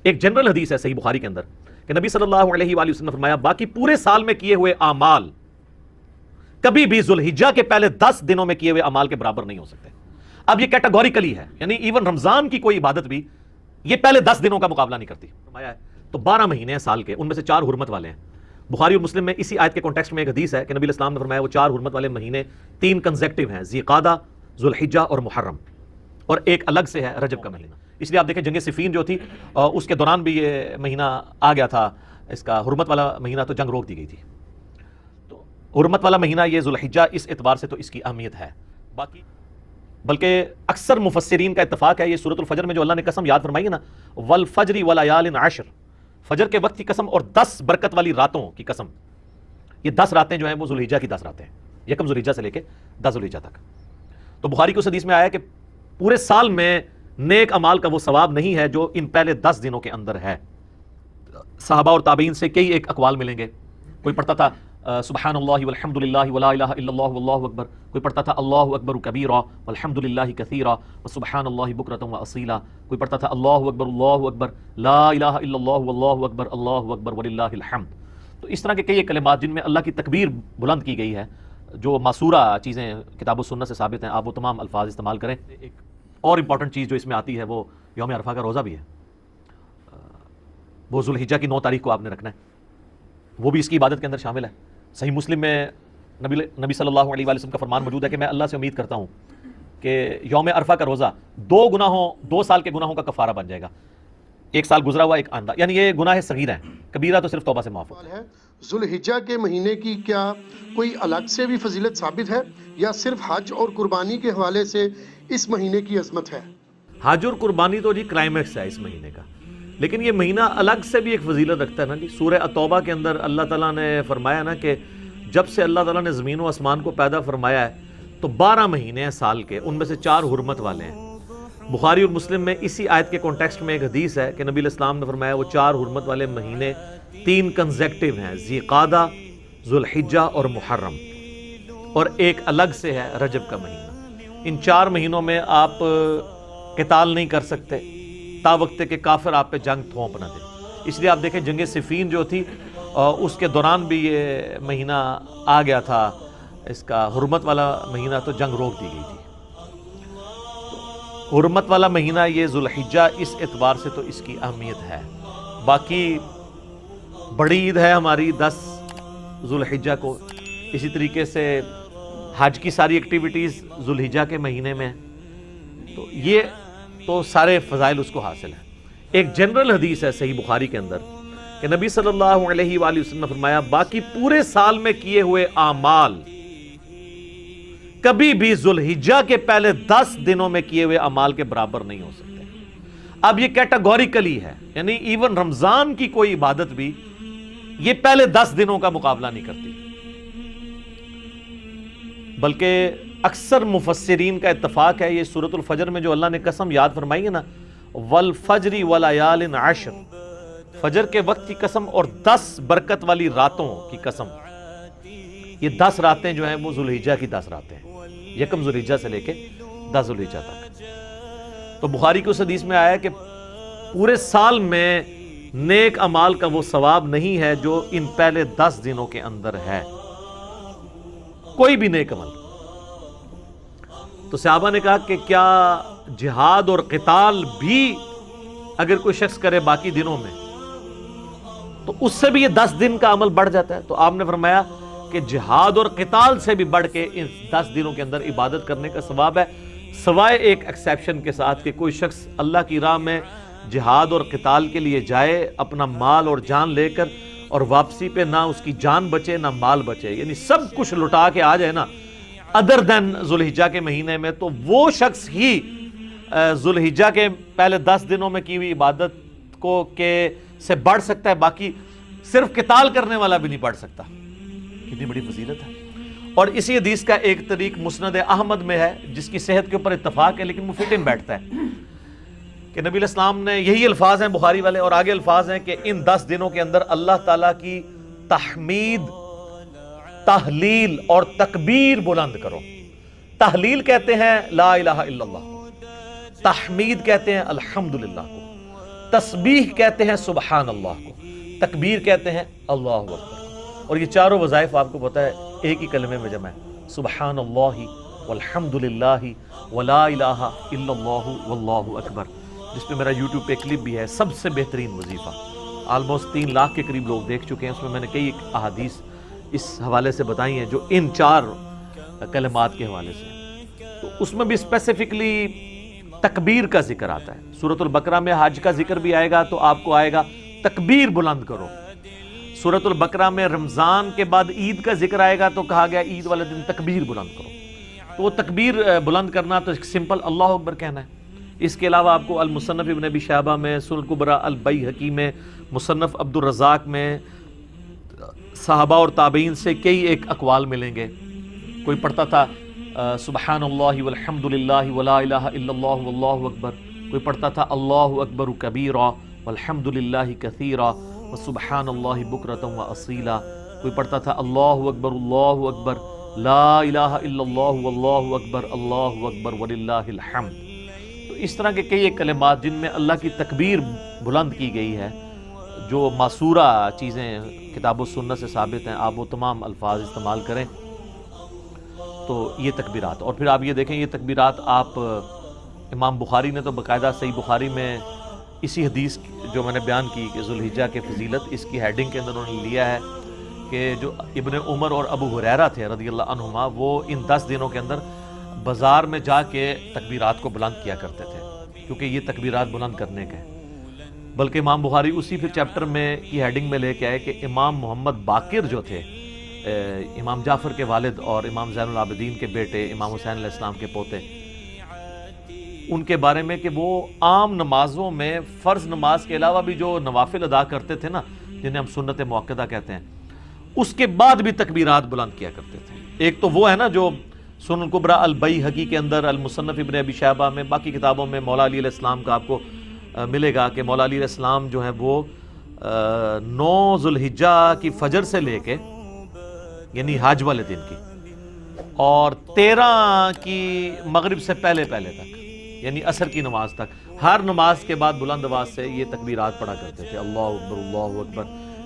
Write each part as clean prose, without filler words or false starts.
ایک جنرل حدیث ہے صحیح بخاری کے اندر کہ نبی صلی اللہ علیہ وآلہ وسلم نے فرمایا باقی پورے سال میں کیے ہوئے اعمال کبھی بھی ذوالحجہ کے پہلے 10 دنوں میں کیے ہوئے اعمال کے برابر نہیں ہو سکتے. اب یہ کیٹاگوریکلی ہے، یعنی ایون رمضان کی کوئی عبادت بھی یہ پہلے 10 دنوں کا مقابلہ نہیں کرتی. فرمایا ہے تو 12 مہینے ہیں سال کے، ان میں سے 4 حرمت والے ہیں. بخاری اور مسلم میں اسی آیت کے کانٹیکسٹ میں ایک حدیث ہے کہ نبی علیہ السلام نے فرمایا وہ 4 حرمت والے مہینے 3 کنزیکٹیو ہیں، ذی قعدہ، ذوالحجہ اور محرم، اور ایک الگ سے ہے رجب کا مہینہ. اس لیے آپ دیکھیں جنگ صفین جو تھی اس کے دوران بھی یہ مہینہ آ گیا تھا، اس کا حرمت والا مہینہ، تو جنگ روک دی گئی تھی. تو حرمت والا مہینہ یہ ذوالحجہ، اس اعتبار سے تو اس کی اہمیت ہے. باقی بلکہ اکثر مفسرین کا اتفاق ہے یہ سورۃ الفجر میں جو اللہ نے قسم یاد فرمائی ہے نا، والفجر ولیال عشر، فجر کے وقت کی قسم اور 10 برکت والی راتوں کی قسم. یہ 10 راتیں جو ہیں وہ ذوالحجہ کی 10 راتیں ہیں، یکم ذوالحجہ سے لے کے 10 ذوالحجہ تک. تو بخاری کی اس حدیث میں آیا کہ پورے سال میں نیک اعمال کا وہ ثواب نہیں ہے جو ان پہلے 10 دنوں کے اندر ہے. صحابہ اور تابعین سے کئی ایک اقوال ملیں گے. کوئی پڑھتا تھا سبحان اللہ والحمد للہ ولا الہ الا اللہ واللہ اکبر، کوئی پڑھتا تھا اللہ اکبر کبیرا والحمد للہ کثیرا وسبحان اللہ بکرۃ واصیلا، کوئی پڑھتا تھا اللہ اکبر لا الہ الا اللہ واللہ اکبر وللہ الحمد. تو اس طرح کے کئی کلمات جن میں اللہ کی تکبیر بلند کی گئی ہے، جو معصورہ چیزیں کتاب و سنت سے ثابت ہیں، آپ وہ تمام الفاظ استعمال کریں. ایک اور امپورٹنٹ چیز جو اس میں آتی ہے وہ یوم عرفہ کا روزہ بھی ہے. وہ ذوالحجہ کی 9 تاریخ کو آپ نے رکھنا ہے، وہ بھی اس کی عبادت کے اندر شامل ہے. صحیح مسلم میں نبی صلی اللہ علیہ وآلہ وسلم کا فرمان موجود ہے کہ میں اللہ سے امید کرتا ہوں کہ یوم عرفہ کا روزہ 2 سال کے گناہوں کا کفارہ بن جائے گا. 1 سال گزرا ہوا، ایک آندہ، یعنی یہ گناہ صغیرہ ہیں، کبیرہ تو صرف توبہ سے معاف ہوتا ہے. ذوالحجہ کے مہینے کی کیا کوئی الگ سے بھی فضیلت ثابت ہے یا صرف حج اور قربانی کے حوالے سے اس مہینے کی عظمت ہے؟ حج اور قربانی تو جی کلائمیکس ہے اس مہینے کا، لیکن یہ مہینہ الگ سے بھی ایک فضیلت رکھتا ہے نا جی. سورہ التوبہ کے اندر اللہ تعالیٰ نے فرمایا نا کہ جب سے اللہ تعالیٰ نے زمین و آسمان کو پیدا فرمایا ہے تو 12 مہینے ہیں سال کے، ان میں سے 4 حرمت والے ہیں. بخاری اور مسلم میں اسی آیت کے کانٹیکسٹ میں ایک حدیث ہے کہ نبی علیہ السلام نے فرمایا وہ 4 حرمت والے مہینے 3 کنزیکٹیو ہیں، ذی قعدہ، ذوالحجہ اور محرم، اور ایک الگ سے ہے رجب کا مہینہ. ان 4 مہینوں میں آپ قتال نہیں کر سکتے تا وقت کہ کافر آپ پہ جنگ تھوپ نہ دے. اس لیے آپ دیکھیں جنگ صفین جو تھی اس کے دوران بھی یہ مہینہ آ گیا تھا، اس کا حرمت والا مہینہ، تو جنگ روک دی گئی تھی. حرمت والا مہینہ یہ ذوالحجہ، اس اعتبار سے تو اس کی اہمیت ہے. باقی بڑی عید ہے ہماری 10 ذوالحجہ کو، اسی طریقے سے حج کی ساری ایکٹیویٹیز ذوالحجہ کے مہینے میں، تو یہ تو سارے فضائل اس کو حاصل ہیں. ایک جنرل حدیث ہے صحیح بخاری کے اندر کہ نبی صلی اللہ علیہ وآلہ وسلم نے فرمایا باقی پورے سال میں کیے ہوئے اعمال کبھی بھی ذوالحجہ کے پہلے 10 دنوں میں کیے ہوئے اعمال کے برابر نہیں ہو سکتے. اب یہ کیٹاگوریکلی ہے، یعنی ایون رمضان کی کوئی عبادت بھی یہ پہلے 10 دنوں کا مقابلہ نہیں کرتی. بلکہ اکثر مفسرین کا اتفاق ہے یہ سورۃ الفجر میں جو اللہ نے قسم یاد فرمائی ہے نا، والفجر ولیال عشر، فجر کے وقت کی قسم اور 10 برکت والی راتوں کی قسم. یہ 10 راتیں جو ہیں وہ ذوالحجہ کی 10 راتیں ہیں، یکم ذوالحجہ سے لے کے 10 ذوالحجہ تک. تو بخاری کی اس حدیث میں آیا کہ پورے سال میں نیک اعمال کا وہ ثواب نہیں ہے جو ان پہلے 10 دنوں کے اندر ہے، کوئی بھی نیک عمل. تو صحابہ نے کہا کہ کیا جہاد اور قتال بھی اگر کوئی شخص کرے باقی دنوں میں تو اس سے بھی یہ 10 دن کا عمل بڑھ جاتا ہے؟ تو آپ نے فرمایا کہ جہاد اور قتال سے بھی بڑھ کے ان 10 دنوں کے اندر عبادت کرنے کا ثواب ہے، سوائے ایک ایکسیپشن کے ساتھ کہ کوئی شخص اللہ کی راہ میں جہاد اور قتال کے لیے جائے اپنا مال اور جان لے کر، اور واپسی پہ نہ اس کی جان بچے نہ مال بچے، یعنی سب کچھ لٹا کے آ جائے نا ادر دین ذوالحجہ کے مہینے میں، تو وہ شخص ہی ذوالحجہ کے پہلے 10 دنوں میں کی ہوئی عبادت کو کے سے بڑھ سکتا ہے. باقی صرف قتال کرنے والا بھی نہیں بڑھ سکتا. کتنی بڑی فضیلت ہے. اور اسی حدیث کا ایک طریق مسند احمد میں ہے جس کی صحت کے اوپر اتفاق ہے لیکن وہ فٹ ان بیٹھتا ہے کہ نبی علیہ السلام نے یہی الفاظ ہیں بخاری والے، اور آگے الفاظ ہیں کہ ان 10 دنوں کے اندر اللہ تعالیٰ کی تحمید، تحلیل اور تکبیر بلند کرو. تحلیل کہتے ہیں لا الہ الا اللہ، تحمید کہتے ہیں الحمدللہ کو، تسبیح کہتے ہیں سبحان اللہ کو، تکبیر کہتے ہیں اللہ اکبر، اور یہ چاروں وظائف آپ کو پتہ ہے ایک ہی کلمے میں جمع ہے، سبحان اللہ والحمد للہ ولا الہ الا اللہ واللہ اکبر، جس پہ میرا یوٹیوب پہ کلپ بھی ہے، سب سے بہترین وظیفہ، آلموسٹ 3 لاکھ کے قریب لوگ دیکھ چکے ہیں، اس میں میں نے کئی احادیث اس حوالے سے بتائی ہیں جو ان 4 کلمات کے حوالے سے، تو اس میں بھی اسپیسیفکلی تکبیر کا ذکر آتا ہے۔ سورۃ البقرہ میں حج کا ذکر بھی آئے گا تو آپ کو آئے گا تکبیر بلند کرو، سورۃ البقرہ میں رمضان کے بعد عید کا ذکر آئے گا تو کہا گیا عید والے دن تکبیر بلند کرو، تو وہ تکبیر بلند کرنا تو سمپل اللہ اکبر کہنا ہے۔ اس کے علاوہ آپ کو المصنف ابن ابی شیبہ میں، سنن الکبریٰ البیہقی میں، مصنف عبد الرزاق میں صحابہ اور تابعین سے کئی ایک اقوال ملیں گے۔ کوئی پڑھتا تھا سبحان اللہ والحمد للہ ولا الہ الا اللہ واللہ اکبر، کوئی پڑھتا تھا اللہ اکبر کبیرا والحمد للہ کثیرا وسبحان اللہ بکرۃ واصیلا، کوئی پڑھتا تھا اللہ اکبر لا الہ الا اللہ واللہ اکبر وللہ الحمد۔ تو اس طرح کے کئی ایک کلمات جن میں اللہ کی تکبیر بلند کی گئی ہے، جو معصورہ چیزیں کتاب و سنت سے ثابت ہیں، آپ وہ تمام الفاظ استعمال کریں تو یہ تکبیرات۔ اور پھر آپ یہ دیکھیں یہ تکبیرات آپ امام بخاری نے تو باقاعدہ صحیح بخاری میں اسی حدیث جو میں نے بیان کی کہ ذوالحجہ کے فضیلت، اس کی ہیڈنگ کے اندر انہوں نے لیا ہے کہ جو ابن عمر اور ابو ہریرہ تھے رضی اللہ عنہما، وہ ان 10 دنوں کے اندر بازار میں جا کے تکبیرات کو بلند کیا کرتے تھے، کیونکہ یہ تکبیرات بلند کرنے کے ہیں۔ بلکہ امام بخاری اسی پھر چیپٹر میں کی ہیڈنگ میں لے کے آئے کہ امام محمد باقر جو تھے، امام جعفر کے والد اور امام زین العابدین کے بیٹے، امام حسین علیہ السلام کے پوتے، ان کے بارے میں کہ وہ عام نمازوں میں فرض نماز کے علاوہ بھی جو نوافل ادا کرتے تھے نا، جنہیں ہم سنت مؤکدہ کہتے ہیں، اس کے بعد بھی تکبیرات بلند کیا کرتے تھے۔ ایک تو وہ ہے نا جو سنن الکبریٰ البیہقی کے اندر، المصنف ابن ابی شیبہ میں، باقی کتابوں میں مولا علی علیہ السلام کا آپ کو ملے گا کہ مولا علی علیہ السلام جو ہیں وہ 9 ذوالحجہ کی فجر سے لے کے یعنی حج والے دن کی اور 13 کی مغرب سے پہلے تک یعنی عصر کی نماز تک، ہر نماز کے بعد بلند آواز سے یہ تکبیرات پڑھا کرتے تھے، اللہ اکبر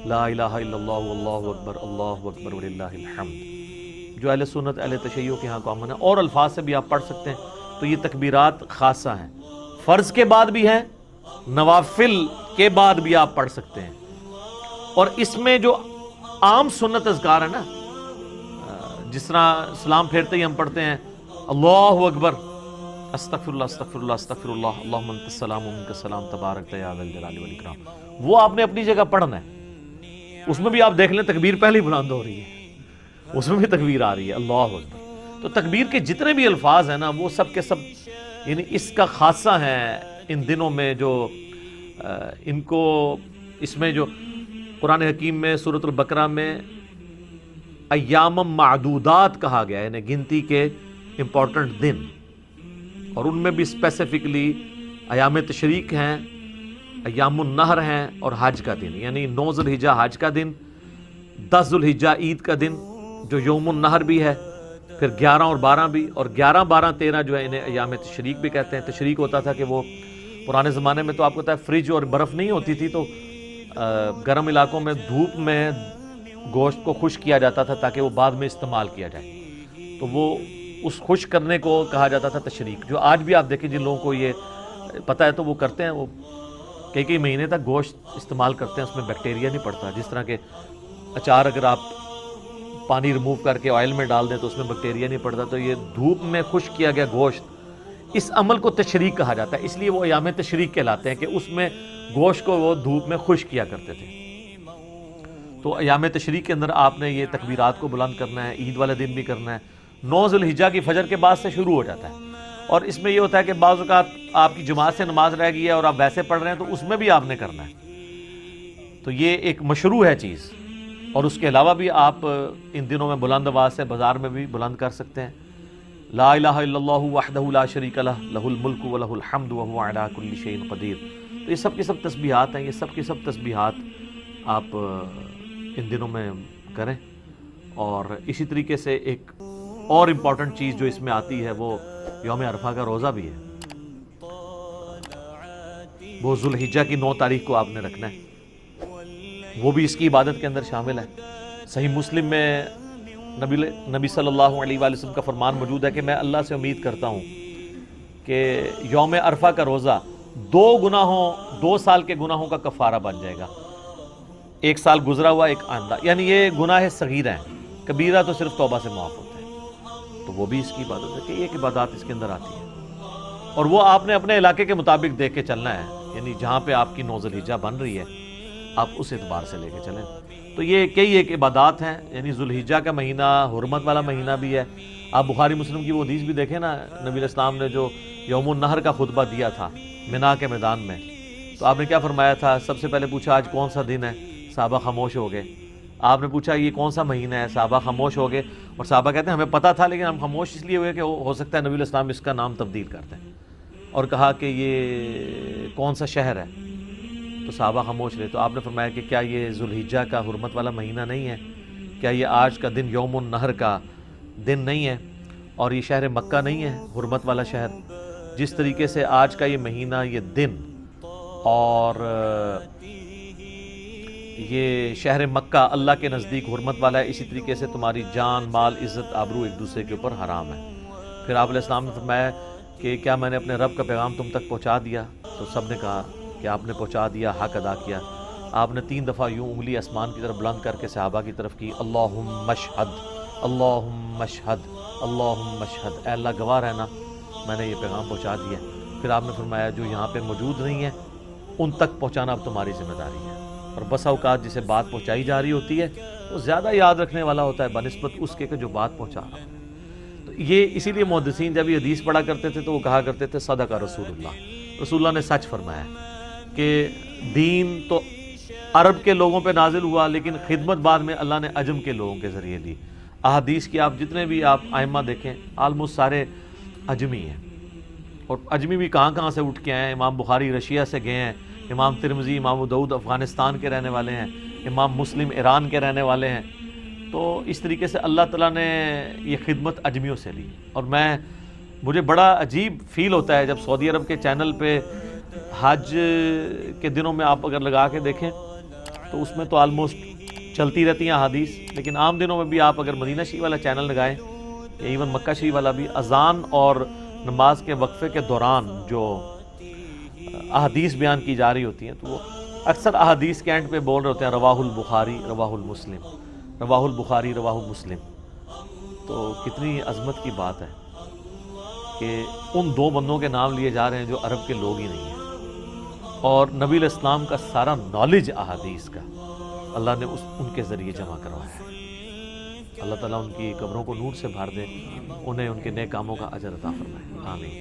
لا الہ الا اللہ واللہ اکبر وللہ الحمد، جو اہل سنت اہل تشیع کے ہاں کامن ہے۔ اور الفاظ سے بھی آپ پڑھ سکتے ہیں، تو یہ تکبیرات خاصہ ہیں، فرض کے بعد بھی ہیں، نوافل کے بعد بھی آپ پڑھ سکتے ہیں۔ اور اس میں جو عام سنت اذکار ہے نا، جس طرح سلام پھیرتے ہی ہم پڑھتے ہیں اللہ اکبر استغفر اللہ استغفر اللہ استغفر اللہ اللہم انت السلام و منک السلام تبارک یا ذا الجلال والاکرام، وہ آپ نے اپنی جگہ پڑھنا ہے۔ اس میں بھی آپ دیکھ لیں تکبیر پہلی بلند ہو رہی ہے، اس میں بھی تکبیر آ رہی ہے اللہ اکبر۔ تو تکبیر کے جتنے بھی الفاظ ہیں نا، وہ سب کے سب یعنی اس کا خاصہ ہے ان دنوں میں، جو ان کو اس میں جو قرآن حکیم میں سورۃ البقرہ میں ایام معدودات کہا گیا ہے، یعنی گنتی کے امپورٹنٹ دن، اور ان میں بھی اسپیسیفکلی ایام تشریق ہیں، ایام النہر ہیں، اور حج کا دن، یعنی 9 ذوالحجہ حج کا دن، 10 ذوالحجہ عید کا دن جو یوم النہر بھی ہے، پھر 11 اور 12 بھی، اور 11 12 13 جو ہے انہیں ایام تشریق بھی کہتے ہیں۔ تشریق ہوتا تھا کہ وہ پرانے زمانے میں تو آپ کو پتہ ہے فریج اور برف نہیں ہوتی تھی، تو گرم علاقوں میں دھوپ میں گوشت کو خشک کیا جاتا تھا تاکہ وہ بعد میں استعمال کیا جائے، تو وہ اس خشک کرنے کو کہا جاتا تھا تشریق، جو آج بھی آپ دیکھیں جن لوگوں کو یہ پتہ ہے تو وہ کرتے ہیں، وہ کئی مہینے تک گوشت استعمال کرتے ہیں، اس میں بیکٹیریا نہیں پڑتا، جس طرح کہ اچار اگر آپ پانی ریموو کر کے آئل میں ڈال دیں تو اس میں بیکٹیریا نہیں پڑتا، تو یہ دھوپ میں خشک کیا گیا گوشت، اس عمل کو تشریق کہا جاتا ہے، اس لیے وہ ایام تشریق کہلاتے ہیں کہ اس میں گوشت کو وہ دھوپ میں خشک کیا کرتے تھے۔ تو ایام تشریق کے اندر آپ نے یہ تکبیرات کو بلند کرنا ہے، عید والے دن بھی کرنا ہے۔ 9 ذوالحجہ کی فجر کے بعد سے شروع ہو جاتا ہے، اور اس میں یہ ہوتا ہے کہ بعض اوقات آپ کی جماعت سے نماز رہ گئی ہے اور آپ ویسے پڑھ رہے ہیں تو اس میں بھی آپ نے کرنا ہے، تو یہ ایک مشروع ہے چیز۔ اور اس کے علاوہ بھی آپ ان دنوں میں بلند آواز سے بازار میں بھی بلند کر سکتے ہیں، لا الہ الا اللہ وحدہ لا شریک لہ لہ الملک ولہ الحمد وہو علی کل شیء قدیر۔ تو یہ سب کی سب تسبیحات ہیں، یہ سب کی سب تسبیحات آپ ان دنوں میں کریں۔ اور اسی طریقے سے ایک اور امپورٹنٹ چیز جو اس میں آتی ہے وہ یوم عرفہ کا روزہ بھی ہے۔ وہ ذوالحجہ کی 9 تاریخ کو آپ نے رکھنا ہے، وہ بھی اس کی عبادت کے اندر شامل ہے۔ صحیح مسلم میں نبی صلی اللہ علیہ وآلہ وسلم کا فرمان موجود ہے کہ میں اللہ سے امید کرتا ہوں کہ یوم عرفہ کا روزہ 2 سال کے گناہوں کا کفارہ بن جائے گا، 1 سال گزرا ہوا، ایک آئندہ، یعنی یہ گناہ صغیرہ ہیں، کبیرہ تو صرف توبہ سے معاف ہوتا ہے۔ تو وہ بھی اس کی عبادت ہے کہ ایک عبادات اس کے اندر آتی ہے، اور وہ آپ نے اپنے علاقے کے مطابق دیکھ کے چلنا ہے، یعنی جہاں پہ آپ کی 9 ذوالحجہ بن رہی ہے آپ اس اعتبار سے لے کے چلیں۔ تو یہ کئی ایک عبادات ہیں، یعنی ذوالحجہ کا مہینہ حرمت والا مہینہ بھی ہے۔ آپ بخاری مسلم کی وہ حدیث بھی دیکھیں نا، نبی علیہ السلام نے جو یوم النحر کا خطبہ دیا تھا منا کے میدان میں، تو آپ نے کیا فرمایا تھا؟ سب سے پہلے پوچھا آج کون سا دن ہے، صحابہ خاموش ہو گئے۔ آپ نے پوچھا یہ کون سا مہینہ ہے، صحابہ خاموش ہو گئے، اور صحابہ کہتے ہیں ہمیں پتہ تھا لیکن ہم خاموش اس لیے ہوئے کہ ہو سکتا ہے نبی علیہ السلام اس کا نام تبدیل کر دیں، اور کہا کہ یہ کون سا شہر ہے، تو صحابہ خاموش رہے۔ تو آپ نے فرمایا کہ کیا یہ ذوالحجہ کا حرمت والا مہینہ نہیں ہے؟ کیا یہ آج کا دن یوم النحر کا دن نہیں ہے؟ اور یہ شہر مکہ نہیں ہے حرمت والا شہر؟ جس طریقے سے آج کا یہ مہینہ، یہ دن، اور یہ شہر مکہ اللہ کے نزدیک حرمت والا ہے، اسی طریقے سے تمہاری جان، مال، عزت، آبرو ایک دوسرے کے اوپر حرام ہے۔ پھر آپ علیہ السلام نے فرمایا کہ کیا میں نے اپنے رب کا پیغام تم تک پہنچا دیا؟ تو سب نے کہا کہ آپ نے پہنچا دیا، حق ادا کیا۔ آپ نے 3 دفعہ یوں انگلی آسمان کی طرف بلند کر کے صحابہ کی طرف کی، اللہم اشہد، اللہم اشہد، اللہم اشہد، اے اللہ گواہ رہنا میں نے یہ پیغام پہنچا دیا۔ پھر آپ نے فرمایا جو یہاں پہ موجود نہیں ہیں ان تک پہنچانا اب تمہاری ذمہ داری ہے۔ اور بسا اوقات جسے بات پہنچائی جا رہی ہوتی ہے وہ زیادہ یاد رکھنے والا ہوتا ہے بنسبت اس کے کہ جو بات پہنچا رہا ہے۔ تو یہ اسی لیے محدثین جب یہ حدیث پڑھا کرتے تھے تو وہ کہا کرتے تھے صدق رسول اللہ، رسول اللہ نے سچ فرمایا کہ دین تو عرب کے لوگوں پہ نازل ہوا لیکن خدمت بعد میں اللہ نے عجم کے لوگوں کے ذریعے دی۔ احادیث کی آپ جتنے بھی آپ ائمہ دیکھیں آلموسٹ سارے عجمی ہیں، اور عجمی بھی کہاں کہاں سے اٹھ کے آئے ہیں۔ امام بخاری رشیا سے گئے ہیں، امام ترمذی، امام ابو داؤد افغانستان کے رہنے والے ہیں، امام مسلم ایران کے رہنے والے ہیں۔ تو اس طریقے سے اللہ تعالیٰ نے یہ خدمت عجمیوں سے لی، اور مجھے بڑا عجیب فیل ہوتا ہے جب سعودی عرب کے چینل پہ حج کے دنوں میں آپ اگر لگا کے دیکھیں تو اس میں تو آلموسٹ چلتی رہتی ہیں احادیث، لیکن عام دنوں میں بھی آپ اگر مدینہ شریف والا چینل لگائیں یا ایون مکہ شریف والا بھی، اذان اور نماز کے وقفے کے دوران جو احادیث بیان کی جا رہی ہوتی ہیں تو وہ اکثر احادیث کے اینڈ پہ بول رہے ہوتے ہیں رواہ البخاری رواہ المسلم، رواہ البخاری رواہ مسلم۔ تو کتنی عظمت کی بات ہے کہ ان 2 بندوں کے نام لیے جا رہے ہیں جو عرب کے لوگ ہی نہیں ہیں، اور نبی علیہ السلام کا سارا نالج احادیث کا اللہ نے ان کے ذریعے جمع کروایا ہے۔ اللہ تعالیٰ ان کی قبروں کو نور سے بھر دے، انہیں ان کے نیک کاموں کا اجر عطا فرمائے، آمین۔